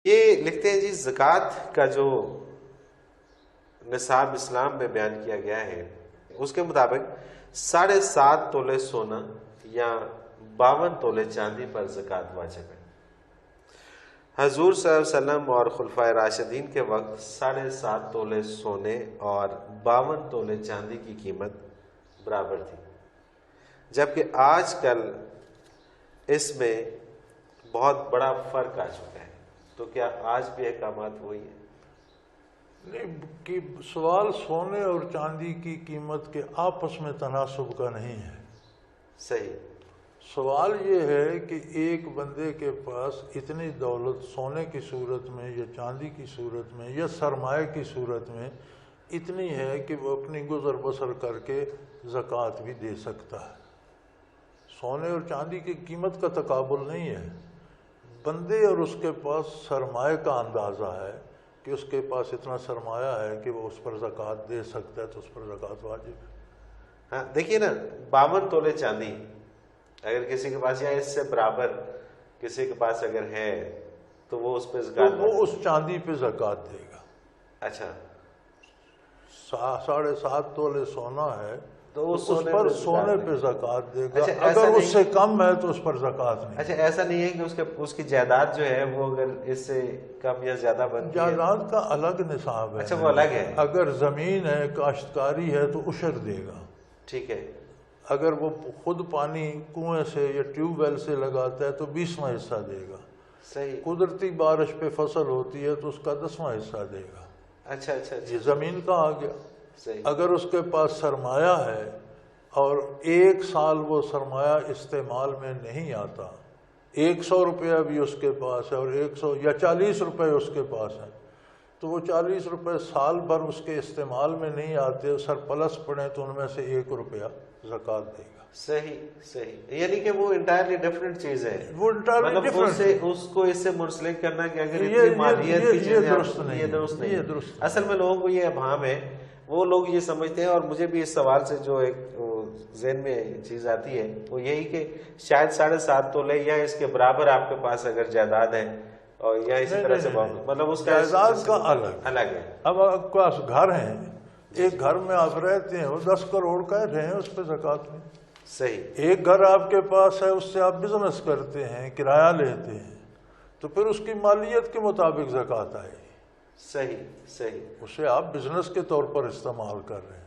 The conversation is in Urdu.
یہ لکھتے ہیں جی زکوٰۃ کا جو نصاب اسلام میں بیان کیا گیا ہے اس کے مطابق 7.5 تولے سونا یا 52 تولے چاندی پر زکوٰۃ واجب ہے۔ حضور صلی اللہ علیہ وسلم اور خلفائے راشدین کے وقت 7.5 تولے سونے اور 52 تولے چاندی کی قیمت برابر تھی، جبکہ آج کل اس میں بہت بڑا فرق آ چکا ہے۔ تو کیا آج بھی احکامات وہی ہیں؟ نہیں، کہ سوال سونے اور چاندی کی قیمت کے آپس میں تناسب کا نہیں ہے۔ صحیح۔ سوال یہ ہے کہ ایک بندے کے پاس اتنی دولت سونے کی صورت میں یا چاندی کی صورت میں یا سرمایہ کی صورت میں اتنی ہے کہ وہ اپنی گزر بسر کر کے زکوٰۃ بھی دے سکتا ہے۔ سونے اور چاندی کی قیمت کا تقابل نہیں ہے، بندے اور اس کے پاس سرمایہ کا اندازہ ہے کہ اس کے پاس اتنا سرمایہ ہے کہ وہ اس پر زکوٰۃ دے سکتا ہے، تو اس پر زکوٰۃ واجب ہے۔ ہاں دیکھیے نا، 52 تولے چاندی اگر کسی کے پاس یا اس سے برابر کسی کے پاس اگر ہے تو وہ اس پہ زکوٰۃ، تو وہ اس چاندی پہ زکوٰۃ دے گا۔ اچھا، 7.5 تولے سونا ہے تو اس پر سونے پہ زکوٰۃ دے گا۔ اچھا، ایسا اگر اس نہیں، سے کم ہے تو اس پر زکوٰۃ نہیں۔ اچھا ایسا نہیں ہے کہ اس کی جائیداد جو ہے وہ اگر اس سے کم یا زیادہ بنتی ہے؟ جائیداد کا الگ نصاب ہے۔ اچھا، وہ الگ ہے۔ اگر زمین ہے، کاشتکاری ہے تو عشر دے گا۔ ٹھیک ہے۔ اگر وہ خود پانی کنویں سے یا ٹیوب ویل سے لگاتا ہے تو 20واں حصہ دے گا۔ صحیح۔ قدرتی بارش پہ فصل ہوتی ہے تو اس کا 10واں حصہ دے گا۔ اچھا اچھا، یہ زمین کا آ گیا۔ صحیح۔ اگر اس کے پاس سرمایہ ہے اور 1 سال وہ سرمایہ استعمال میں نہیں آتا، 100 روپیہ بھی اس کے پاس ہے اور 100 یا 40 روپے اس کے پاس ہیں، تو وہ 40 روپے سال بھر اس کے استعمال میں نہیں آتے، سرپلس پڑے تو ان میں سے 1 روپیہ زکوٰۃ دے گا۔ صحیح صحیح، یعنی کہ وہ انٹائرلی ڈفرینٹ چیز ہے، وہ انٹائرلی ڈفرینٹ، اس کو اس سے منسلک کرنا کہ اگر اتنی مالیت کی چیزیں، یہ درست نہیں ہے۔ اصل میں لوگوں کو یہ ابہام ہے، وہ لوگ یہ سمجھتے ہیں، اور مجھے بھی اس سوال سے جو ایک ذہن میں چیز آتی ہے وہ یہی کہ شاید 7.5 تولے یا اس کے برابر آپ کے پاس اگر جائیداد ہے اور یا اسی طرح سے مطلب اس کا جائیداد کا الگ ہے۔ اب آپ کے پاس گھر ہیں، ایک گھر میں آپ رہتے ہیں، وہ 10 کروڑ کا رہے ہیں، اس پہ زکوٰۃ نہیں۔ صحیح۔ ایک گھر آپ کے پاس ہے، اس سے آپ بزنس کرتے ہیں، کرایہ لیتے ہیں، تو پھر اس کی مالیت کے مطابق زکوٰۃ آئے گی۔ صحیح صحیح، اسے آپ بزنس کے طور پر استعمال کر رہے ہیں۔